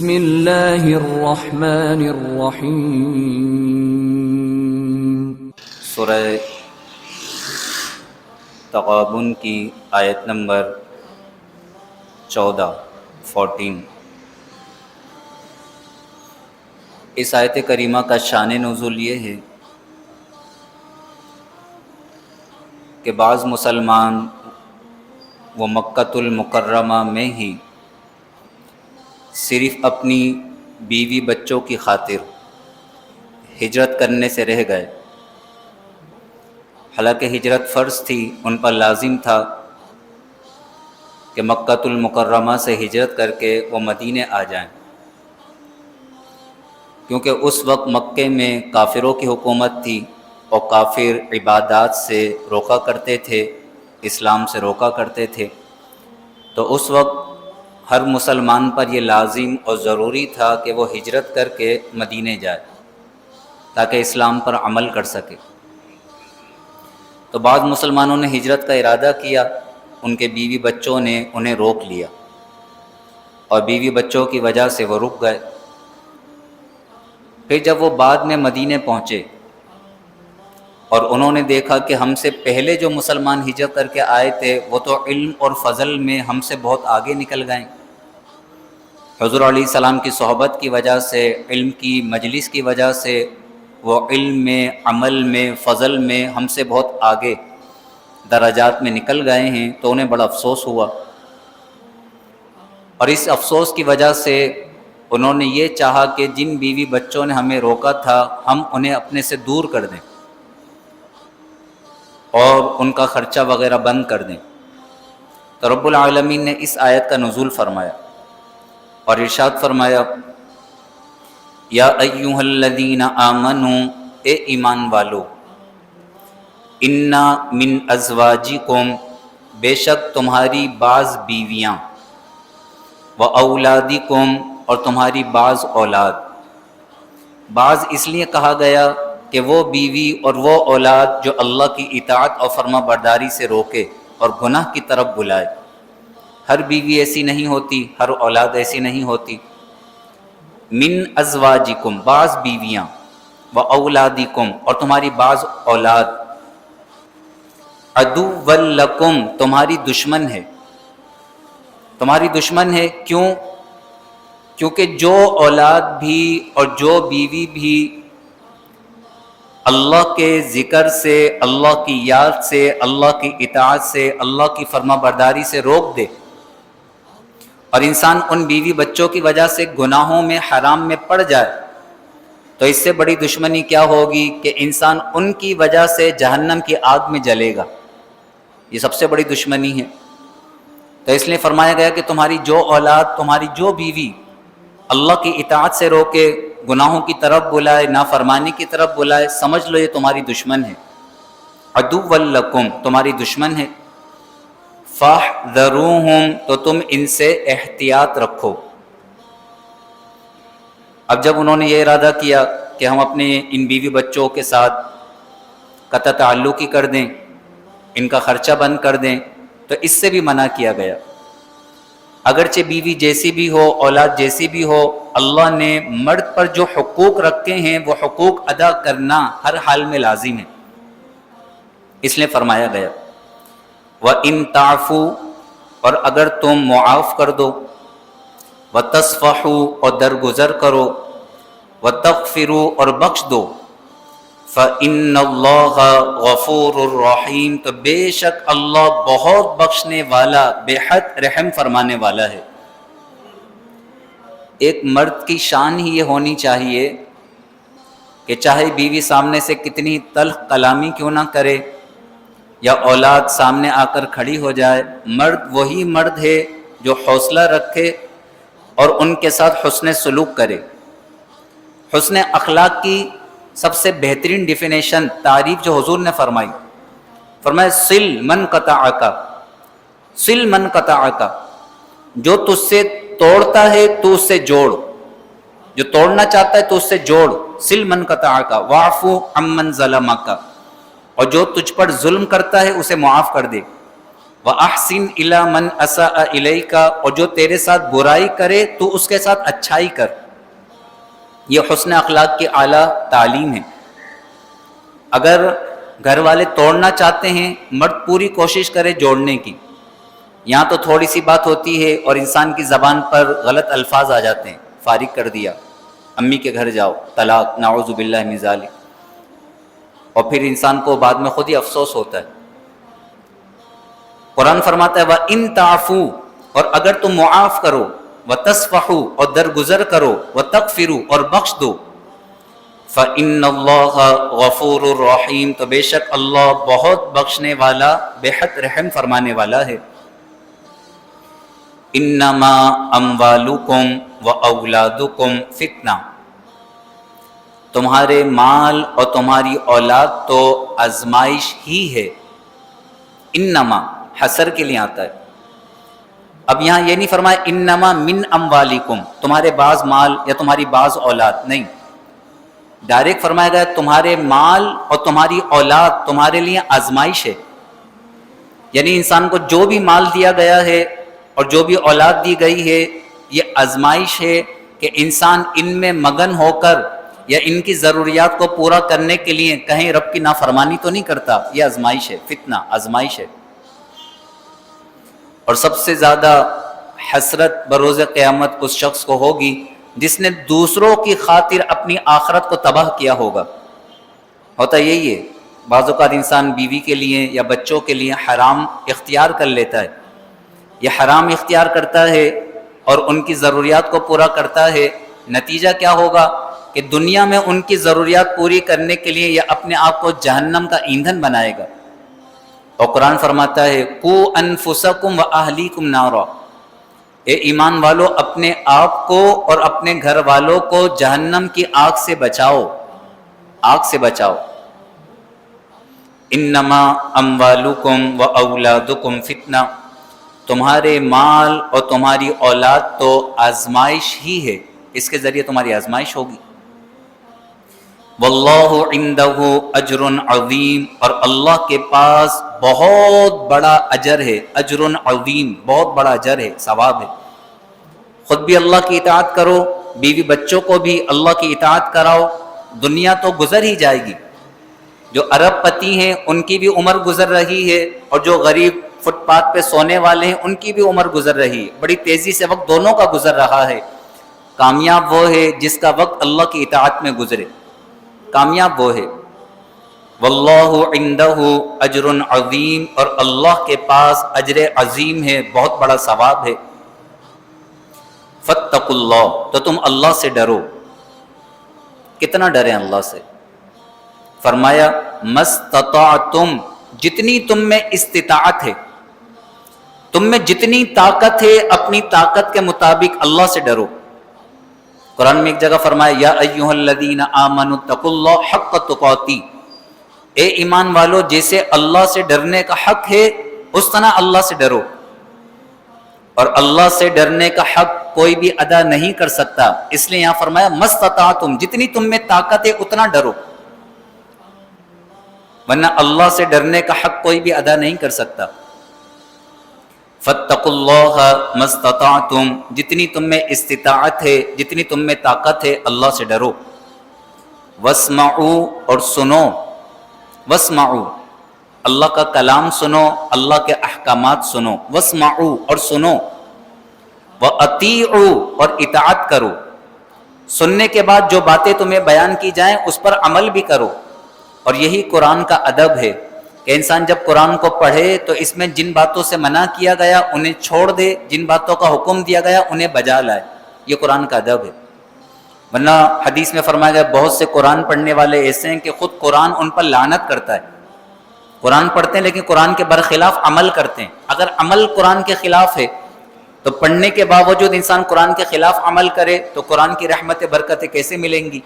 بسم اللہ الرحمن الرحیم۔ سورہ تغابن کی آیت نمبر 14 اس آیت کریمہ کا شان نزول یہ ہے کہ بعض مسلمان وہ مکۃ المکرمہ میں ہی صرف اپنی بیوی بچوں کی خاطر ہجرت کرنے سے رہ گئے، حالانکہ ہجرت فرض تھی، ان پر لازم تھا کہ مکۃ المکرمہ سے ہجرت کر کے وہ مدینے آ جائیں، کیونکہ اس وقت مکے میں کافروں کی حکومت تھی اور کافر عبادات سے روکا کرتے تھے، اسلام سے روکا کرتے تھے۔ تو اس وقت ہر مسلمان پر یہ لازم اور ضروری تھا کہ وہ ہجرت کر کے مدینے جائے تاکہ اسلام پر عمل کر سکے۔ تو بعض مسلمانوں نے ہجرت کا ارادہ کیا، ان کے بیوی بچوں نے انہیں روک لیا اور بیوی بچوں کی وجہ سے وہ رک گئے۔ پھر جب وہ بعد میں مدینے پہنچے اور انہوں نے دیکھا کہ ہم سے پہلے جو مسلمان ہجرت کر کے آئے تھے وہ تو علم اور فضل میں ہم سے بہت آگے نکل گئے، حضور علیہ السلام کی صحبت کی وجہ سے، علم کی مجلس کی وجہ سے وہ علم میں، عمل میں، فضل میں ہم سے بہت آگے درجات میں نکل گئے ہیں۔ تو انہیں بڑا افسوس ہوا، اور اس افسوس کی وجہ سے انہوں نے یہ چاہا کہ جن بیوی بچوں نے ہمیں روکا تھا ہم انہیں اپنے سے دور کر دیں اور ان کا خرچہ وغیرہ بند کر دیں۔ تو رب العالمین نے اس آیت کا نزول فرمایا اور ارشاد فرمایا، یا ایھا الذین آمنوا، اے ایمان والو، انا من ازواجکم، بے شک تمہاری بعض بیویاں، و اولادکم، اور تمہاری بعض اولاد۔ بعض اس لیے کہا گیا کہ وہ بیوی اور وہ اولاد جو اللہ کی اطاعت اور فرما برداری سے روکے اور گناہ کی طرف بلائے۔ ہر بیوی ایسی نہیں ہوتی، ہر اولاد ایسی نہیں ہوتی۔ من ازواجکم، بعض بیویاں، و اولادکم، اور تمہاری بعض اولاد، عدو لکم، تمہاری دشمن ہے، تمہاری دشمن ہے۔ کیوں؟ کیونکہ جو اولاد بھی اور جو بیوی بھی اللہ کے ذکر سے، اللہ کی یاد سے، اللہ کی اطاعت سے، اللہ کی فرما برداری سے روک دے، اور انسان ان بیوی بچوں کی وجہ سے گناہوں میں، حرام میں پڑ جائے، تو اس سے بڑی دشمنی کیا ہوگی کہ انسان ان کی وجہ سے جہنم کی آگ میں جلے گا۔ یہ سب سے بڑی دشمنی ہے۔ تو اس لیے فرمایا گیا کہ تمہاری جو اولاد، تمہاری جو بیوی اللہ کی اطاعت سے روکے، گناہوں کی طرف بلائے، نافرمانی کی طرف بلائے، سمجھ لو یہ تمہاری دشمن ہے، عدو لکم، تمہاری دشمن ہے۔ فاحذروہم، تو تم ان سے احتیاط رکھو۔ اب جب انہوں نے یہ ارادہ کیا کہ ہم اپنے ان بیوی بچوں کے ساتھ قطع تعلقی کر دیں، ان کا خرچہ بند کر دیں، تو اس سے بھی منع کیا گیا۔ اگرچہ بیوی جیسی بھی ہو، اولاد جیسی بھی ہو، اللہ نے مرد پر جو حقوق رکھے ہیں وہ حقوق ادا کرنا ہر حال میں لازم ہے، اس لیے فرمایا گیا۔ وَإِن تَعْفُوا، اور اگر تم معاف کر دو، وَتَصْفَحُوا، اور درگزر کرو، وَتَغْفِرُوا، اور بخش دو، فَإِنَّ اللَّهَ غَفُورٌ رَحِيمٌ، تو بے شک اللہ بہت بخشنے والا، بے حد رحم فرمانے والا ہے۔ ایک مرد کی شان ہی یہ ہونی چاہیے کہ چاہے بیوی سامنے سے کتنی تلخ کلامی کیوں نہ کرے یا اولاد سامنے آ کر کھڑی ہو جائے، مرد وہی مرد ہے جو حوصلہ رکھے اور ان کے ساتھ حسن سلوک کرے۔ حسن اخلاق کی سب سے بہترین ڈیفینیشن، تعریف جو حضور نے فرمائی، فرمایا سل من قطعک، سل من قطعک، جو تجھ سے توڑتا ہے تو اس سے جوڑ، جو توڑنا چاہتا ہے تو اس سے جوڑ، سل من قطعک واعف عمن ظلمک، اور جو تجھ پر ظلم کرتا ہے اسے معاف کر دے۔ وَأَحْسِنْ إِلَى مَنْ أَسَاءَ إِلَيْكَ، اور جو تیرے ساتھ برائی کرے تو اس کے ساتھ اچھائی کر۔ یہ حسن اخلاق کی اعلیٰ تعلیم ہے۔ اگر گھر والے توڑنا چاہتے ہیں، مرد پوری کوشش کرے جوڑنے کی۔ یہاں تو تھوڑی سی بات ہوتی ہے اور انسان کی زبان پر غلط الفاظ آ جاتے ہیں، فارغ کر دیا، امی کے گھر جاؤ، طلاق، نعوذ باللہ من ذالک، اور پھر انسان کو بعد میں خود ہی افسوس ہوتا ہے۔ قرآن فرماتا ہے وَإِن تَعْفُوا، اور اگر تم معاف کرو، وَتَصْفَحُوا، اور درگزر کرو، وَتَغْفِرُوا، اور بخش دو، فَإِنَّ اللَّهَ غَفُورٌ رَحِيمٌ، تو بے شک اللہ بہت بخشنے والا، بے حد رحم فرمانے والا ہے۔ انما اموالکم واولادکم فتنہ، تمہارے مال اور تمہاری اولاد تو آزمائش ہی ہے۔ انما حسر کے لیے آتا ہے۔ اب یہاں یہ نہیں فرمایا انما من اموالکم، تمہارے بعض مال یا تمہاری بعض اولاد، نہیں، ڈائریکٹ فرمایا گیا تمہارے مال اور تمہاری اولاد تمہارے لیے آزمائش ہے۔ یعنی انسان کو جو بھی مال دیا گیا ہے اور جو بھی اولاد دی گئی ہے، یہ آزمائش ہے کہ انسان ان میں مگن ہو کر یا ان کی ضروریات کو پورا کرنے کے لیے کہیں رب کی نافرمانی تو نہیں کرتا۔ یہ آزمائش ہے، فتنہ، آزمائش ہے۔ اور سب سے زیادہ حسرت بروز قیامت اس شخص کو ہوگی جس نے دوسروں کی خاطر اپنی آخرت کو تباہ کیا ہوگا۔ ہوتا یہی ہے، بعض اوقات انسان بیوی کے لیے یا بچوں کے لیے حرام اختیار کر لیتا ہے، یہ حرام اختیار کرتا ہے اور ان کی ضروریات کو پورا کرتا ہے۔ نتیجہ کیا ہوگا کہ دنیا میں ان کی ضروریات پوری کرنے کے لیے یہ اپنے آپ کو جہنم کا ایندھن بنائے گا۔ اور قرآن فرماتا ہے قُوا أَنفُسَكُمْ وَأَهْلِيكُمْ نَارًا، اے ایمان والو اپنے آپ کو اور اپنے گھر والوں کو جہنم کی آگ سے بچاؤ، آگ سے بچاؤ۔ انما اموالکم واولادکم فتنہ، تمہارے مال اور تمہاری اولاد تو آزمائش ہی ہے، اس کے ذریعے تمہاری آزمائش ہوگی۔ واللہ عندہ اجر عظیم، اور اللہ کے پاس بہت بڑا اجر ہے، اجر عظیم، بہت بڑا اجر ہے، ثواب ہے۔ خود بھی اللہ کی اطاعت کرو، بیوی بچوں کو بھی اللہ کی اطاعت کراؤ، دنیا تو گزر ہی جائے گی۔ جو ارب پتی ہیں ان کی بھی عمر گزر رہی ہے، اور جو غریب فٹ پاتھ پہ سونے والے ہیں ان کی بھی عمر گزر رہی ہے، بڑی تیزی سے وقت دونوں کا گزر رہا ہے۔ کامیاب وہ ہے جس کا وقت اللہ کی اطاعت میں گزرے، کامیاب وہ ہے۔ واللہ عندہ اجر عظیم، اور اللہ کے پاس اجر عظیم ہے، بہت بڑا ثواب ہے۔ فاتقوا اللہ، تو تم اللہ سے ڈرو۔ کتنا ڈریں اللہ سے؟ فرمایا مستطعتم، جتنی تم میں استطاعت ہے، تم میں جتنی طاقت ہے اپنی طاقت کے مطابق اللہ سے ڈرو۔ قرآن میں ایک جگہ فرمایا یا ایھا الذین آمنوا اتقوا اللہ حق تقاتی، اے ایمان والو جیسے اللہ سے ڈرنے کا حق ہے اس طرح اللہ سے ڈرو، اور اللہ سے ڈرنے کا حق کوئی بھی ادا نہیں کر سکتا، اس لیے یہاں فرمایا مستطعتم، جتنی تم میں طاقت ہے اتنا ڈرو، ورنہ اللہ سے ڈرنے کا حق کوئی بھی ادا نہیں کر سکتا۔ فاتقوا اللہ مستطعتم، جتنی تم میں استطاعت ہے، جتنی تم میں طاقت ہے اللہ سے ڈرو۔ واسمعوا، اور سنو، واسمعوا، اللہ کا کلام سنو، اللہ کے احکامات سنو، واسمعوا، اور سنو، واطیعوا، اور اطاعت کرو، سننے کے بعد جو باتیں تمہیں بیان کی جائیں اس پر عمل بھی کرو۔ اور یہی قرآن کا ادب ہے کہ انسان جب قرآن کو پڑھے تو اس میں جن باتوں سے منع کیا گیا انہیں چھوڑ دے، جن باتوں کا حکم دیا گیا انہیں بجا لائے، یہ قرآن کا ادب ہے۔ ورنہ حدیث میں فرمایا گیا بہت سے قرآن پڑھنے والے ایسے ہیں کہ خود قرآن ان پر لعنت کرتا ہے، قرآن پڑھتے ہیں لیکن قرآن کے برخلاف عمل کرتے ہیں۔ اگر عمل قرآن کے خلاف ہے تو پڑھنے کے باوجود انسان قرآن کے خلاف عمل کرے تو قرآن کی رحمت برکتیں کیسے ملیں گی؟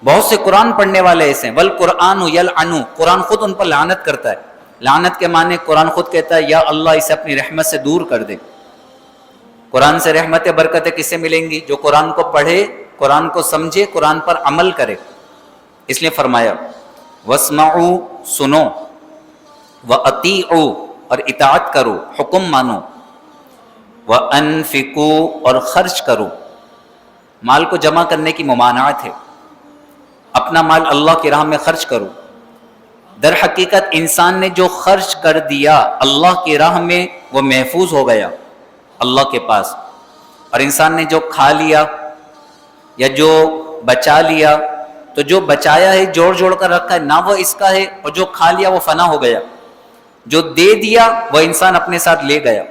بہت سے قرآن پڑھنے والے ایسے ہیں، والقرآن یلعن، قرآن خود ان پر لعنت کرتا ہے۔ لعنت کے معنی قرآن خود کہتا ہے یا اللہ اسے اپنی رحمت سے دور کر دے۔ قرآن سے رحمت برکتیں کسے ملیں گی؟ جو قرآن کو پڑھے، قرآن کو سمجھے، قرآن پر عمل کرے۔ اس لیے فرمایا واسمعوا، سنو، واطیعوا، اور اطاعت کرو، حکم مانو، وَأَنفِقُوا اور خرچ کرو۔ مال کو جمع کرنے کی ممانعت ہے، اپنا مال اللہ کی راہ میں خرچ کرو۔ در حقیقت انسان نے جو خرچ کر دیا اللہ کی راہ میں وہ محفوظ ہو گیا اللہ کے پاس، اور انسان نے جو کھا لیا یا جو بچا لیا تو جو بچایا ہے جوڑ جوڑ کر رکھا ہے نہ وہ اس کا ہے، اور جو کھا لیا وہ فنا ہو گیا۔ جو دے دیا وہ انسان اپنے ساتھ لے گیا،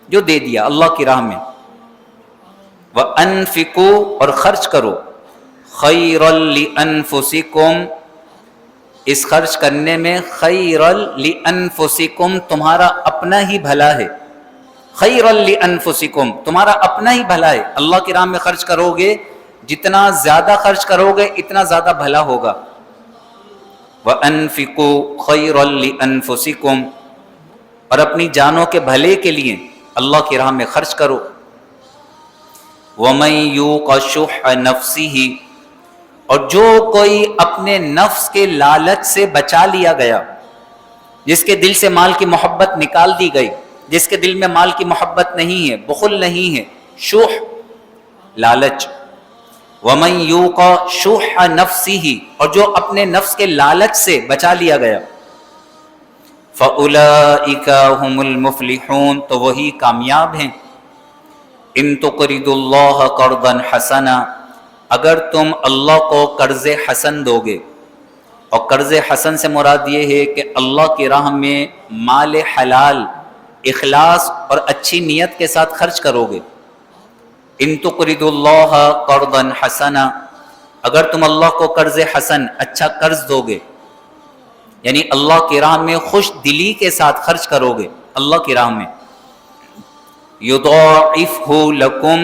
جو دے دیا اللہ کی راہ میں۔ وَأَنفِقُوا اور خرچ کرو، خَيْرًا لِأَنفُسِكُمْ اس خرچ کرنے میں خَيْرًا لِأَنفُسِكُمْ تمہارا اپنا ہی بھلا ہے، خَيْرًا لِأَنفُسِكُمْ تمہارا اپنا ہی بھلا ہے۔ اللہ کی راہ میں خرچ کرو گے، جتنا زیادہ خرچ کرو گے اتنا زیادہ بھلا ہوگا۔ وَأَنفِقُوا خَيْرًا لِأَنفُسِكُمْ اور اپنی جانوں کے بھلے کے لیے اللہ کی راہ میں خرچ کرو۔ وَمَن يُوقَ شُحَّ نَفْسِهِ اور جو کوئی اپنے نفس کے لالچ سے بچا لیا گیا، جس کے دل سے مال کی محبت نکال دی گئی، جس کے دل میں مال کی محبت نہیں ہے، بخل نہیں ہے، شح لالچ۔ وَمَن يُوقَ شُحَّ نَفْسِهِ اور جو اپنے نفس کے لالچ سے بچا لیا گیا، فَأُولَئِكَ هُمُ الْمُفْلِحُونَ تو وہی کامیاب ہیں۔ ان تقرضوا اللہ قرضا حسنا اگر تم اللہ کو قرض حسن دو گے، اور قرض حسن سے مراد یہ ہے کہ اللہ کی راہ میں مال حلال اخلاص اور اچھی نیت کے ساتھ خرچ کرو گے۔ ان تقرضوا اللہ قرضا حسنا اگر تم اللہ کو قرض حسن اچھا قرض دو گے، یعنی اللہ کی راہ میں خوش دلی کے ساتھ خرچ کرو گے اللہ کی راہ میں، یضاعفہ لکم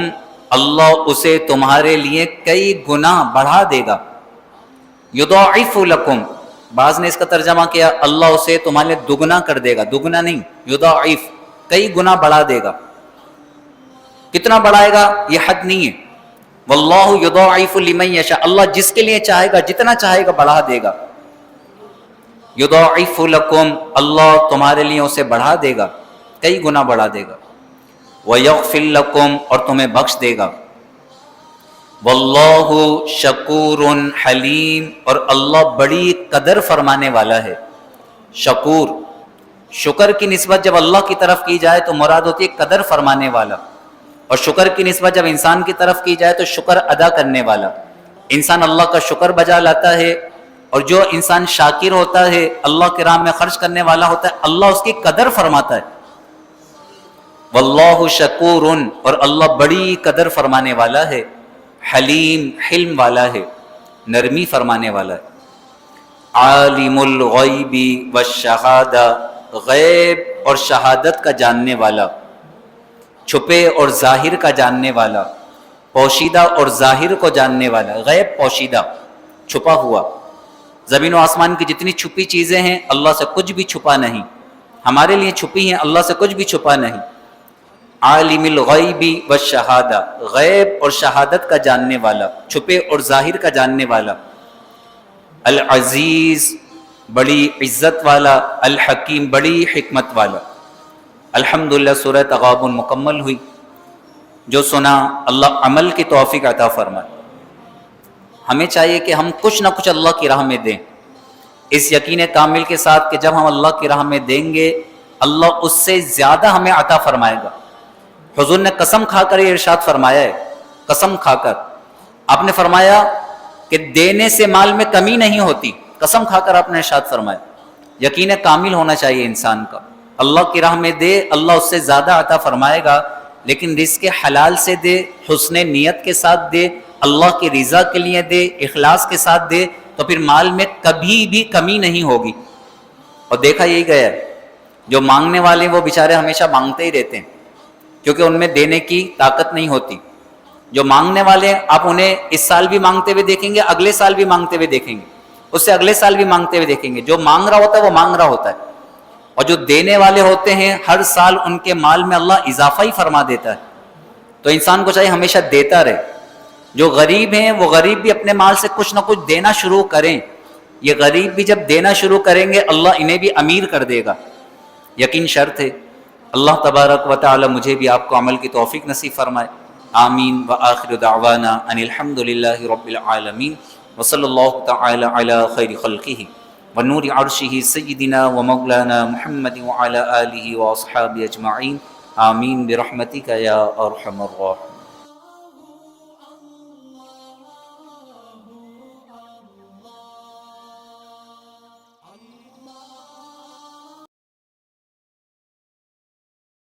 اللہ اسے تمہارے لیے کئی گنا بڑھا دے گا۔ یضاعف لکم بعض نے اس کا ترجمہ کیا اللہ اسے تمہارے لیے دگنا کر دے گا، دگنا نہیں یضاعف کئی گنا بڑھا دے گا۔ کتنا بڑھائے گا یہ حد نہیں ہے، واللہ یضاعف لمن یشاء اللہ جس کے لیے چاہے گا جتنا چاہے گا بڑھا دے گا۔ یضاعف لکم اللہ تمہارے لیے اسے بڑھا دے گا، کئی گنا بڑھا دے گا۔ وَيَغْفِرْ لَكُمْ اور تمہیں بخش دے گا۔ وَاللَّهُ شَكُورٌ حَلِيمٌ اور اللہ بڑی قدر فرمانے والا ہے۔ شکور شکر کی نسبت جب اللہ کی طرف کی جائے تو مراد ہوتی ہے قدر فرمانے والا، اور شکر کی نسبت جب انسان کی طرف کی جائے تو شکر ادا کرنے والا۔ انسان اللہ کا شکر بجا لاتا ہے، اور جو انسان شاکر ہوتا ہے اللہ کے راہ میں خرچ کرنے والا ہوتا ہے اللہ اس کی قدر فرماتا ہے۔ واللہ شکور اور اللہ بڑی قدر فرمانے والا ہے، حلیم حلم والا ہے، نرمی فرمانے والا ہے۔ عالم الغیب والشہادہ غیب اور شہادت کا جاننے والا، چھپے اور ظاہر کا جاننے والا، پوشیدہ اور ظاہر کو جاننے والا۔ غیب پوشیدہ چھپا ہوا، زمین و آسمان کی جتنی چھپی چیزیں ہیں اللہ سے کچھ بھی چھپا نہیں، ہمارے لیے چھپی ہیں اللہ سے کچھ بھی چھپا نہیں۔ عالم الغیب والشہادہ غیب اور شہادت کا جاننے والا، چھپے اور ظاہر کا جاننے والا۔ العزیز بڑی عزت والا، الحکیم بڑی حکمت والا۔ الحمدللہ سورہ تغابن مکمل ہوئی، جو سنا اللہ عمل کی توفیق عطا فرمائے۔ ہمیں چاہیے کہ ہم کچھ نہ کچھ اللہ کی راہ میں دیں، اس یقین کامل کے ساتھ کہ جب ہم اللہ کی راہ میں دیں گے اللہ اس سے زیادہ ہمیں عطا فرمائے گا۔ حضور نے قسم کھا کر یہ ارشاد فرمایا ہے، قسم کھا کر آپ نے فرمایا کہ دینے سے مال میں کمی نہیں ہوتی، قسم کھا کر آپ نے ارشاد فرمایا۔ یقین کامل ہونا چاہیے انسان کا، اللہ کی راہ میں دے اللہ اس سے زیادہ عطا فرمائے گا، لیکن رزق حلال سے دے، حسن نیت کے ساتھ دے، اللہ کی رضا کے لیے دے، اخلاص کے ساتھ دے، تو پھر مال میں کبھی بھی کمی نہیں ہوگی۔ اور دیکھا یہی گیا ہے، جو مانگنے والے وہ بیچارے ہمیشہ مانگتے ہی رہتے ہیں، کیونکہ ان میں دینے کی طاقت نہیں ہوتی۔ جو مانگنے والے ہیں آپ انہیں اس سال بھی مانگتے ہوئے دیکھیں گے، اگلے سال بھی مانگتے ہوئے دیکھیں گے، اس سے اگلے سال بھی مانگتے ہوئے دیکھیں گے۔ جو مانگ رہا ہوتا ہے وہ مانگ رہا ہوتا ہے، اور جو دینے والے ہوتے ہیں ہر سال ان کے مال میں اللہ اضافہ ہی فرما دیتا ہے۔ تو انسان کو چاہیے ہمیشہ دیتا رہے۔ جو غریب ہیں وہ غریب بھی اپنے مال سے کچھ نہ کچھ دینا شروع کریں، یہ غریب بھی جب دینا شروع کریں گے اللہ انہیں بھی امیر کر دے گا۔ یقین شرط ہے اللہ تبارک و تعالی مجھے بھی آپ کو عمل کی توفیق نصیب فرمائے. آمین. وآخر دعوانا ان الحمد للہ رب العالمین وصلی اللہ تعالی علی خیر خلقہ ونور عرشہ سیدنا ومولانا محمد وعلی آلہ واصحابہ اجمعین. آمین برحمتک یا ارحم الراحمین.